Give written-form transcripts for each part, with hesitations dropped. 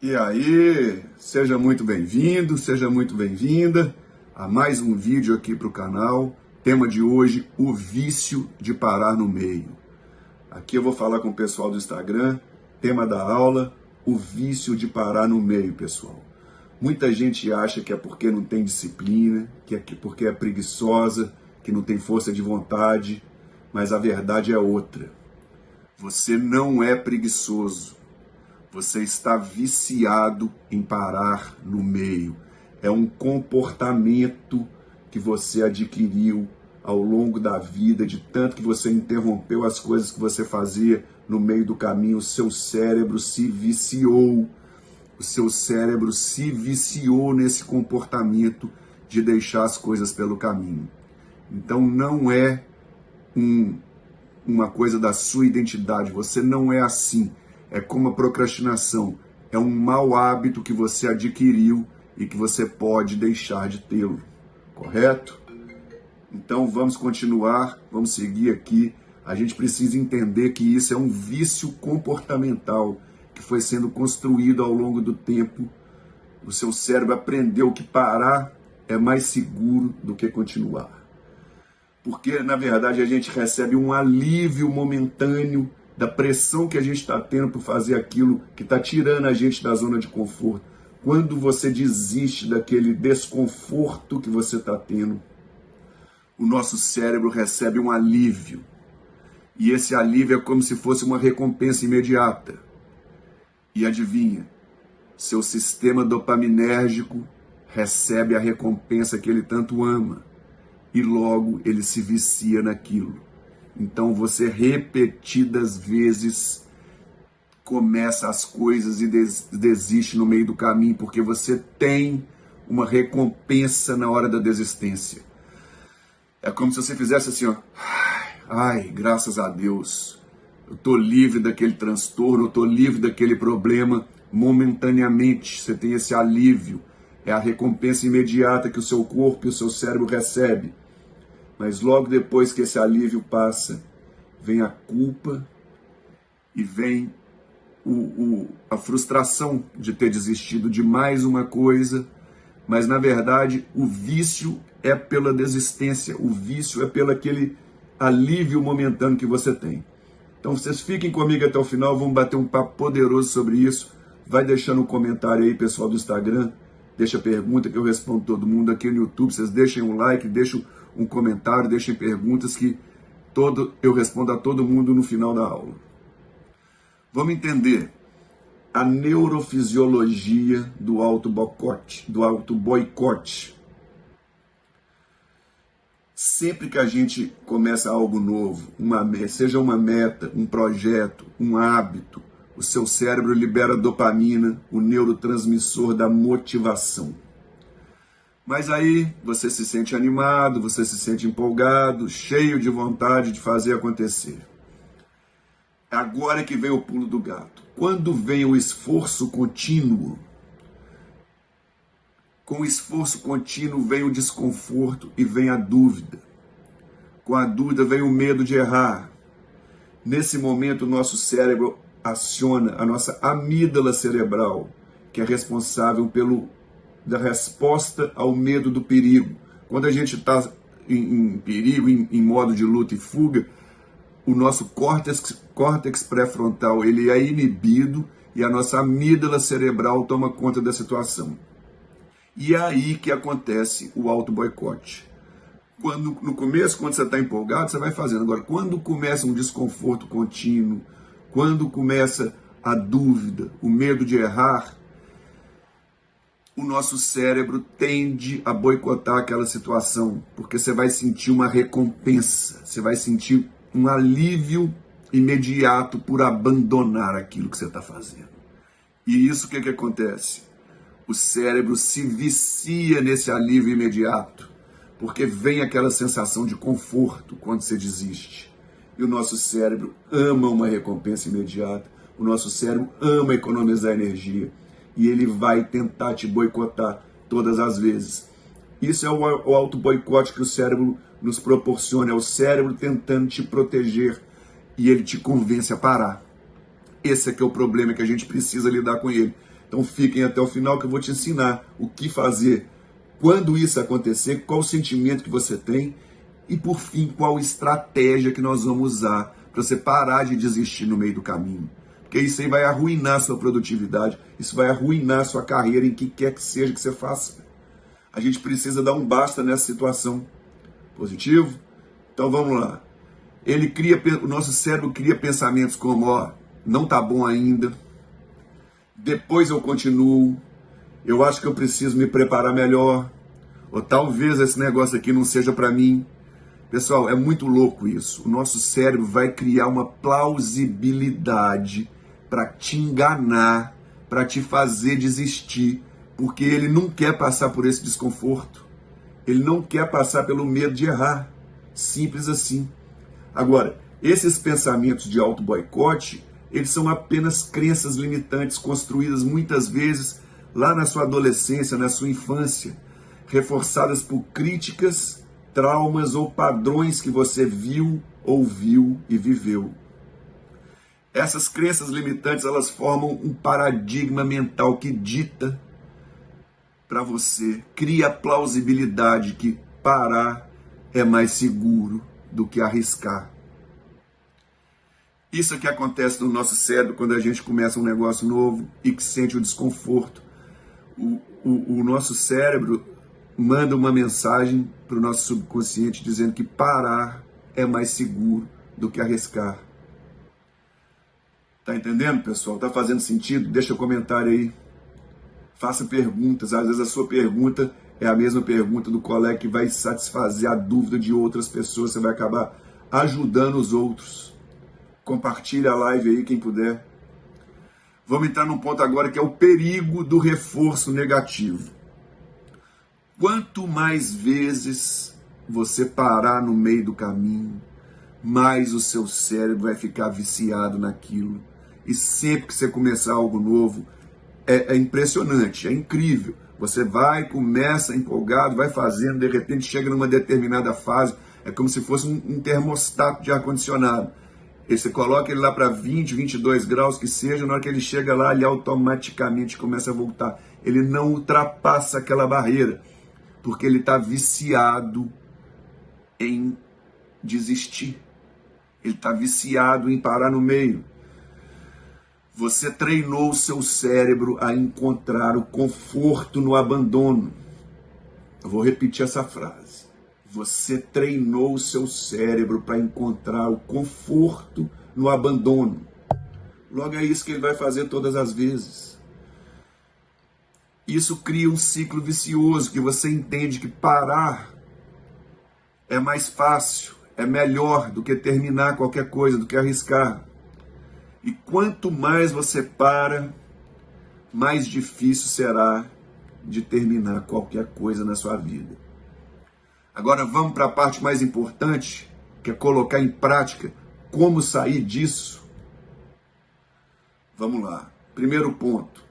E aí, seja muito bem-vindo, seja muito bem-vinda a mais um vídeo aqui para o canal. Tema de hoje, o vício de parar no meio. Aqui eu vou falar com o pessoal do Instagram, tema da aula, o vício de parar no meio, pessoal. Muita gente acha que é porque não tem disciplina, que é porque é preguiçosa, que não tem força de vontade, mas a verdade é outra. Você não é preguiçoso. Você está viciado em parar no meio. É um comportamento que você adquiriu ao longo da vida, de tanto que você interrompeu as coisas que você fazia no meio do caminho. O seu cérebro se viciou. O seu cérebro se viciou nesse comportamento de deixar as coisas pelo caminho. Então não é uma coisa da sua identidade. Você não é assim. É como a procrastinação, é um mau hábito que você adquiriu e que você pode deixar de tê-lo, correto? Então vamos continuar, vamos seguir aqui. A gente precisa entender que isso é um vício comportamental que foi sendo construído ao longo do tempo. O seu cérebro aprendeu que parar é mais seguro do que continuar. Porque, na verdade, a gente recebe um alívio momentâneo da pressão que a gente está tendo por fazer aquilo que está tirando a gente da zona de conforto. Quando você desiste daquele desconforto que você está tendo, o nosso cérebro recebe um alívio. E esse alívio é como se fosse uma recompensa imediata. E adivinha, seu sistema dopaminérgico recebe a recompensa que ele tanto ama. E logo ele se vicia naquilo. Então você repetidas vezes começa as coisas e desiste no meio do caminho, porque você tem uma recompensa na hora da desistência. É como se você fizesse assim, ó. Ai, graças a Deus, eu estou livre daquele transtorno, eu estou livre daquele problema. Momentaneamente você tem esse alívio, é a recompensa imediata que o seu corpo e o seu cérebro recebe. Mas logo depois que esse alívio passa, vem a culpa e vem a frustração de ter desistido de mais uma coisa. Mas na verdade o vício é pela desistência, o vício é pelo aquele alívio momentâneo que você tem. Então vocês fiquem comigo até o final, vamos bater um papo poderoso sobre isso. Vai deixando um comentário aí, pessoal do Instagram, deixa pergunta que eu respondo todo mundo. Aqui no YouTube vocês deixem um like, deixem um comentário, deixem perguntas que eu respondo a todo mundo no final da aula. Vamos entender a neurofisiologia do autoboicote. Sempre que a gente começa algo novo, seja uma meta, um projeto, um hábito, o seu cérebro libera dopamina, o neurotransmissor da motivação. Mas aí você se sente animado, você se sente empolgado, cheio de vontade de fazer acontecer. Agora é que vem o pulo do gato. Quando vem o esforço contínuo, com o esforço contínuo vem o desconforto e vem a dúvida. Com a dúvida vem o medo de errar. Nesse momento o nosso cérebro aciona a nossa amígdala cerebral, que é responsável da resposta ao medo do perigo. Quando a gente está em perigo, em modo de luta e fuga, o nosso córtex pré-frontal ele é inibido e a nossa amígdala cerebral toma conta da situação. E é aí que acontece o autoboicote. No começo, quando você está empolgado, você vai fazendo. Agora, quando começa um desconforto contínuo, quando começa a dúvida, o medo de errar, o nosso cérebro tende a boicotar aquela situação, porque você vai sentir uma recompensa, você vai sentir um alívio imediato por abandonar aquilo que você está fazendo. E isso o que acontece? O cérebro se vicia nesse alívio imediato, porque vem aquela sensação de conforto quando você desiste. E o nosso cérebro ama uma recompensa imediata, o nosso cérebro ama economizar energia. E ele vai tentar te boicotar todas as vezes. Isso é o autoboicote que o cérebro nos proporciona, é o cérebro tentando te proteger e ele te convence a parar. Esse é que é o problema que a gente precisa lidar com ele. Então fiquem até o final que eu vou te ensinar o que fazer quando isso acontecer, qual o sentimento que você tem e, por fim, qual estratégia que nós vamos usar para você parar de desistir no meio do caminho. Porque isso aí vai arruinar a sua produtividade, isso vai arruinar a sua carreira em que quer que seja que você faça. A gente precisa dar um basta nessa situação. Positivo? Então vamos lá. O nosso cérebro cria pensamentos como, não tá bom ainda, depois eu continuo, eu acho que eu preciso me preparar melhor, ou talvez esse negócio aqui não seja para mim. Pessoal, é muito louco isso. O nosso cérebro vai criar uma plausibilidade para te enganar, para te fazer desistir, porque ele não quer passar por esse desconforto. Ele não quer passar pelo medo de errar. Simples assim. Agora, esses pensamentos de auto-boicote, eles são apenas crenças limitantes construídas muitas vezes lá na sua adolescência, na sua infância, reforçadas por críticas, traumas ou padrões que você viu, ouviu e viveu. Essas crenças limitantes, elas formam um paradigma mental que dita para você, cria a plausibilidade que parar é mais seguro do que arriscar. Isso é que acontece no nosso cérebro quando a gente começa um negócio novo e que sente o desconforto. O nosso cérebro manda uma mensagem para o nosso subconsciente dizendo que parar é mais seguro do que arriscar. Tá entendendo, pessoal? Tá fazendo sentido? Deixa um comentário aí. Faça perguntas. Às vezes a sua pergunta é a mesma pergunta do colega que vai satisfazer a dúvida de outras pessoas. Você vai acabar ajudando os outros. Compartilhe a live aí, quem puder. Vamos entrar num ponto agora que é o perigo do reforço negativo. Quanto mais vezes você parar no meio do caminho, mais o seu cérebro vai ficar viciado naquilo. E sempre que você começar algo novo, é impressionante, é incrível. Você vai, começa empolgado, vai fazendo, de repente chega numa determinada fase, é como se fosse um termostato de ar-condicionado. E você coloca ele lá para 20, 22 graus que seja, na hora que ele chega lá, ele automaticamente começa a voltar. Ele não ultrapassa aquela barreira, porque ele está viciado em desistir. Ele está viciado em parar no meio. Você treinou o seu cérebro a encontrar o conforto no abandono. Eu vou repetir essa frase. Você treinou o seu cérebro para encontrar o conforto no abandono. Logo é isso que ele vai fazer todas as vezes. Isso cria um ciclo vicioso que você entende que parar é mais fácil, é melhor do que terminar qualquer coisa, do que arriscar. E quanto mais você para, mais difícil será de terminar qualquer coisa na sua vida. Agora vamos para a parte mais importante, que é colocar em prática como sair disso. Vamos lá. Primeiro ponto,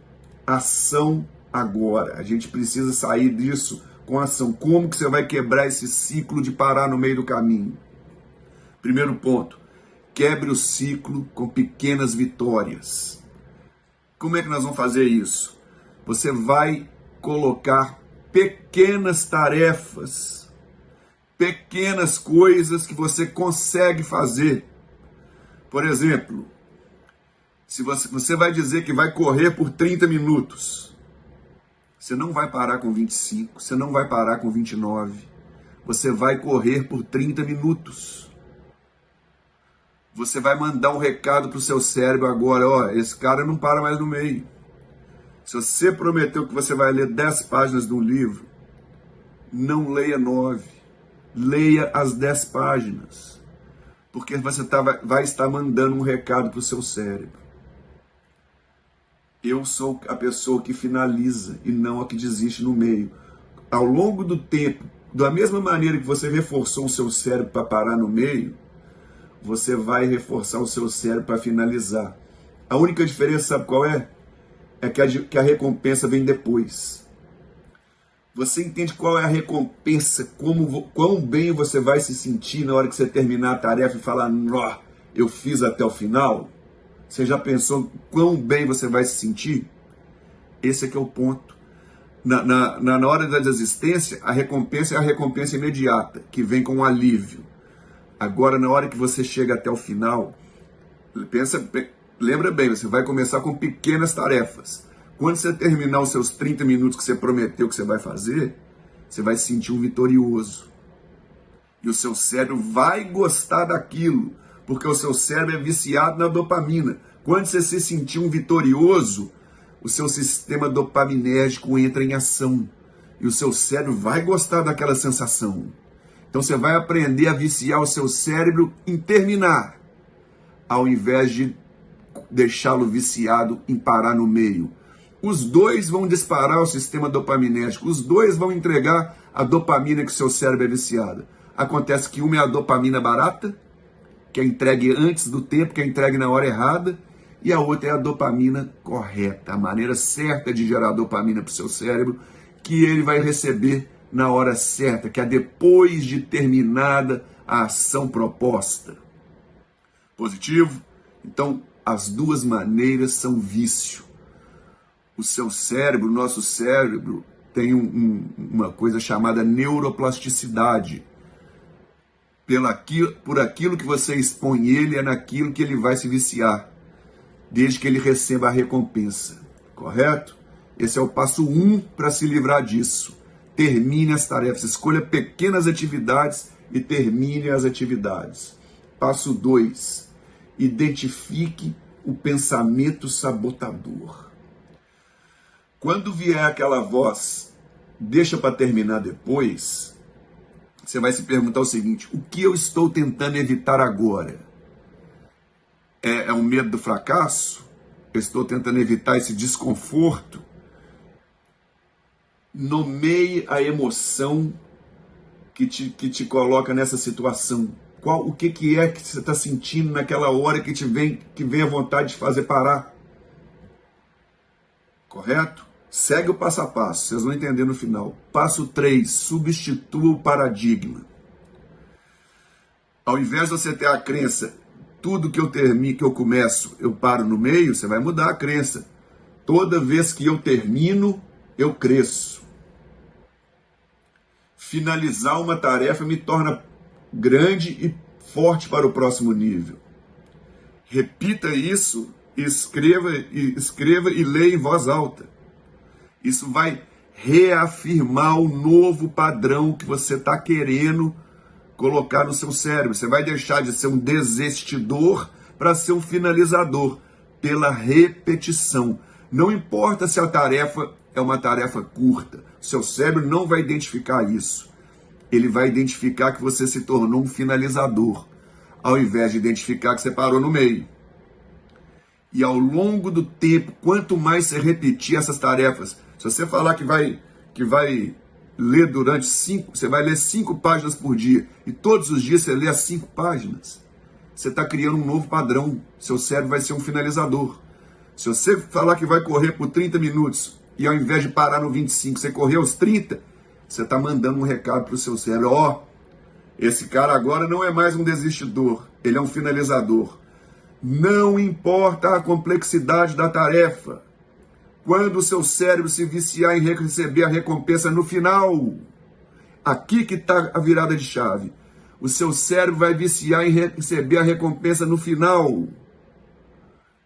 ação agora. A gente precisa sair disso com ação. Como que você vai quebrar esse ciclo de parar no meio do caminho? Primeiro ponto, quebre o ciclo com pequenas vitórias. Como é que nós vamos fazer isso? Você vai colocar pequenas tarefas, pequenas coisas que você consegue fazer. Por exemplo, se você vai dizer que vai correr por 30 minutos, você não vai parar com 25, você não vai parar com 29, você vai correr por 30 minutos. Você vai mandar um recado para o seu cérebro agora, esse cara não para mais no meio. Se você prometeu que você vai ler 10 páginas de um livro, não leia 9. Leia as 10 páginas, porque você vai estar mandando um recado para o seu cérebro. Eu sou a pessoa que finaliza e não a que desiste no meio. Ao longo do tempo, da mesma maneira que você reforçou o seu cérebro para parar no meio, você vai reforçar o seu cérebro para finalizar. A única diferença, sabe qual é? É que a recompensa vem depois. Você entende qual é a recompensa, quão bem você vai se sentir na hora que você terminar a tarefa e falar, eu fiz até o final? Você já pensou quão bem você vai se sentir? Esse é que é o ponto. Na hora da desistência, a recompensa é a recompensa imediata, que vem com um alívio. Agora, na hora que você chega até o final, lembra bem, você vai começar com pequenas tarefas. Quando você terminar os seus 30 minutos que você prometeu que você vai fazer, você vai se sentir um vitorioso. E o seu cérebro vai gostar daquilo, porque o seu cérebro é viciado na dopamina. Quando você se sentir um vitorioso, o seu sistema dopaminérgico entra em ação. E o seu cérebro vai gostar daquela sensação. Então você vai aprender a viciar o seu cérebro em terminar, ao invés de deixá-lo viciado em parar no meio. Os dois vão disparar o sistema dopaminérgico, os dois vão entregar a dopamina que o seu cérebro é viciado. Acontece que uma é a dopamina barata, que é entregue antes do tempo, que é entregue na hora errada, e a outra é a dopamina correta, a maneira certa de gerar dopamina para o seu cérebro, que ele vai receber na hora certa, que é depois de terminada a ação proposta. Positivo? Então, as duas maneiras são vício. O seu cérebro, o nosso cérebro, tem uma coisa chamada neuroplasticidade. Por aquilo que você expõe ele, é naquilo que ele vai se viciar, desde que ele receba a recompensa. Correto? Esse é o passo 1 para se livrar disso. Termine as tarefas, escolha pequenas atividades e termine as atividades. Passo 2, identifique o pensamento sabotador. Quando vier aquela voz, deixa para terminar depois, você vai se perguntar o seguinte: o que eu estou tentando evitar agora? É um medo do fracasso? Eu estou tentando evitar esse desconforto? Nomeie a emoção que te coloca nessa situação. O que é que você está sentindo naquela hora que vem a vontade de fazer parar? Correto? Segue o passo a passo, vocês vão entender no final. Passo 3, substitua o paradigma. Ao invés de você ter a crença, tudo que eu começo, eu paro no meio, você vai mudar a crença. Toda vez que eu termino, eu cresço. Finalizar uma tarefa me torna grande e forte para o próximo nível. Repita isso, escreva e leia em voz alta. Isso vai reafirmar o novo padrão que você está querendo colocar no seu cérebro. Você vai deixar de ser um desistidor para ser um finalizador, pela repetição. Não importa se a tarefa é uma tarefa curta, seu cérebro não vai identificar isso. Ele vai identificar que você se tornou um finalizador, ao invés de identificar que você parou no meio. E ao longo do tempo, quanto mais você repetir essas tarefas, se você falar que vai ler você vai ler 5 páginas por dia, e todos os dias você lê as 5 páginas, você está criando um novo padrão, seu cérebro vai ser um finalizador. Se você falar que vai correr por 30 minutos, e ao invés de parar no 25, você correr aos 30, você está mandando um recado para o seu cérebro: esse cara agora não é mais um desistidor, ele é um finalizador. Não importa a complexidade da tarefa, quando o seu cérebro se viciar em receber a recompensa no final, aqui que está a virada de chave, o seu cérebro vai viciar em receber a recompensa no final,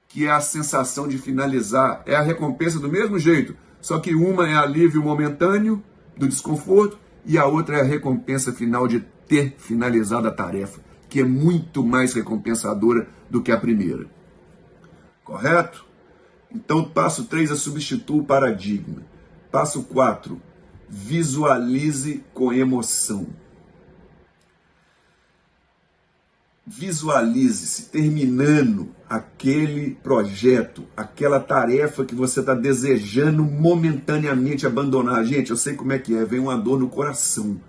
que é a sensação de finalizar. É a recompensa do mesmo jeito, só que uma é alívio momentâneo do desconforto e a outra é a recompensa final de ter finalizado a tarefa, que é muito mais recompensadora do que a primeira. Correto? Então, passo 3 é substitua o paradigma. Passo 4, visualize com emoção. Visualize-se terminando aquele projeto, aquela tarefa que você está desejando momentaneamente abandonar. Gente, eu sei como é que é, vem uma dor no coração.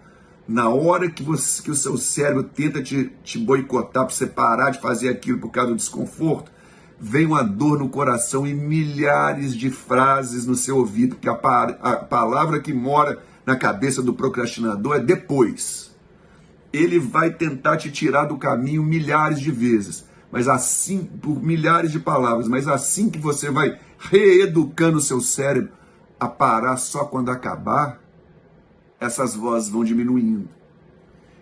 Na hora que o seu cérebro tenta te boicotar para você parar de fazer aquilo por causa do desconforto, vem uma dor no coração e milhares de frases no seu ouvido, porque a palavra que mora na cabeça do procrastinador é depois. Ele vai tentar te tirar do caminho milhares de vezes, mas assim, por milhares de palavras, mas assim que você vai reeducando o seu cérebro a parar só quando acabar, essas vozes vão diminuindo.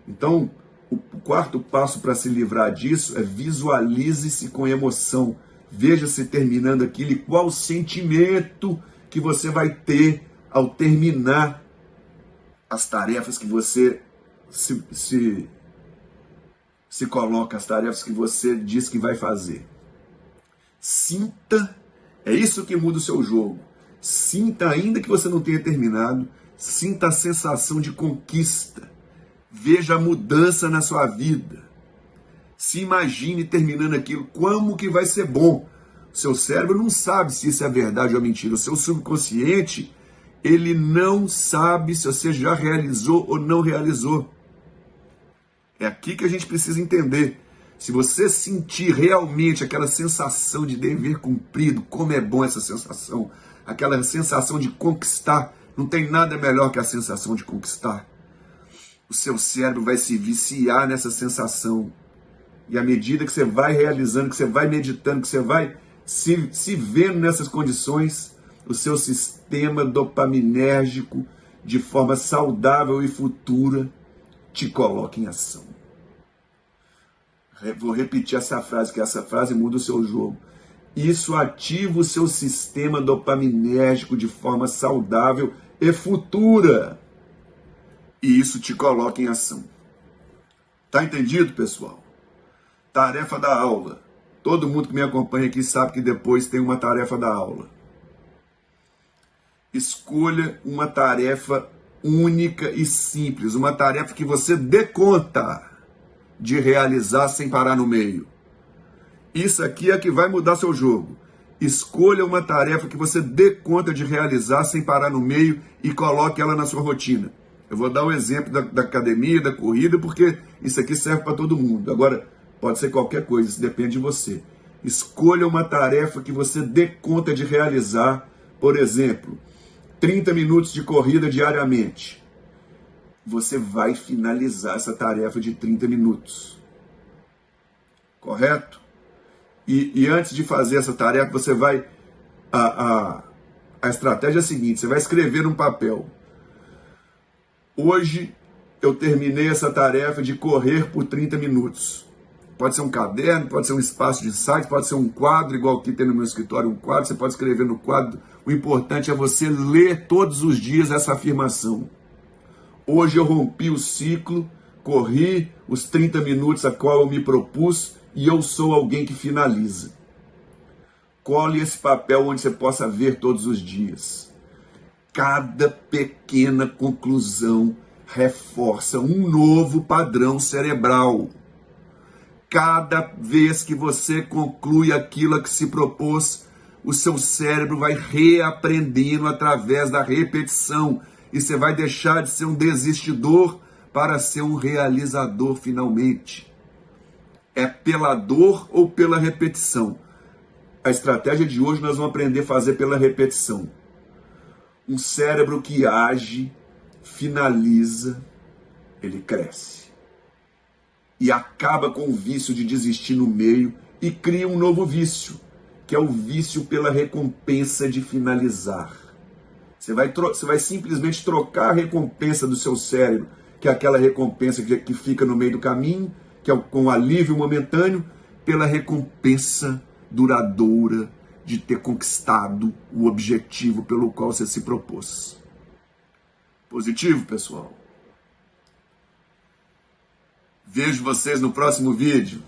Então, o quarto passo para se livrar disso é visualize-se com emoção. Veja-se terminando aquilo e qual o sentimento que você vai ter ao terminar as tarefas que você se coloca, as tarefas que você diz que vai fazer. Sinta, é isso que muda o seu jogo. Sinta, ainda que você não tenha terminado, sinta a sensação de conquista. Veja a mudança na sua vida. Se imagine terminando aquilo, como que vai ser bom. O seu cérebro não sabe se isso é verdade ou mentira. O seu subconsciente, ele não sabe se você já realizou ou não realizou. É aqui que a gente precisa entender. Se você sentir realmente aquela sensação de dever cumprido, como é bom essa sensação, aquela sensação de conquistar, não tem nada melhor que a sensação de conquistar. O seu cérebro vai se viciar nessa sensação. E à medida que você vai realizando, que você vai meditando, que você vai se vendo nessas condições, o seu sistema dopaminérgico, de forma saudável e futura, te coloca em ação. Vou repetir essa frase, que essa frase muda o seu jogo. Isso ativa o seu sistema dopaminérgico de forma saudável e futura. E isso te coloca em ação. Tá entendido, pessoal? Tarefa da aula. Todo mundo que me acompanha aqui sabe que depois tem uma tarefa da aula. Escolha uma tarefa única e simples. Uma tarefa que você dê conta de realizar sem parar no meio. Isso aqui é que vai mudar seu jogo. Escolha uma tarefa que você dê conta de realizar sem parar no meio e coloque ela na sua rotina. Eu vou dar o exemplo da academia, da corrida, porque isso aqui serve para todo mundo. Agora, pode ser qualquer coisa, isso depende de você. Escolha uma tarefa que você dê conta de realizar. Por exemplo, 30 minutos de corrida diariamente. Você vai finalizar essa tarefa de 30 minutos. Correto? E antes de fazer essa tarefa, você vai... A estratégia é a seguinte, você vai escrever num papel. Hoje eu terminei essa tarefa de correr por 30 minutos. Pode ser um caderno, pode ser um espaço de site, pode ser um quadro, igual aqui tem no meu escritório um quadro, você pode escrever no quadro. O importante é você ler todos os dias essa afirmação. Hoje eu rompi o ciclo, corri os 30 minutos a qual eu me propus e eu sou alguém que finaliza. Cole esse papel onde você possa ver todos os dias. Cada pequena conclusão reforça um novo padrão cerebral. Cada vez que você conclui aquilo a que se propôs, o seu cérebro vai reaprendendo através da repetição. E você vai deixar de ser um desistidor para ser um realizador finalmente. É pela dor ou pela repetição? A estratégia de hoje nós vamos aprender a fazer pela repetição. Um cérebro que age, finaliza, ele cresce. E acaba com o vício de desistir no meio e cria um novo vício, que é o vício pela recompensa de finalizar. Você vai simplesmente trocar a recompensa do seu cérebro, que é aquela recompensa que fica no meio do caminho, que é com alívio momentâneo, pela recompensa duradoura de ter conquistado o objetivo pelo qual você se propôs. Positivo, pessoal? Vejo vocês no próximo vídeo.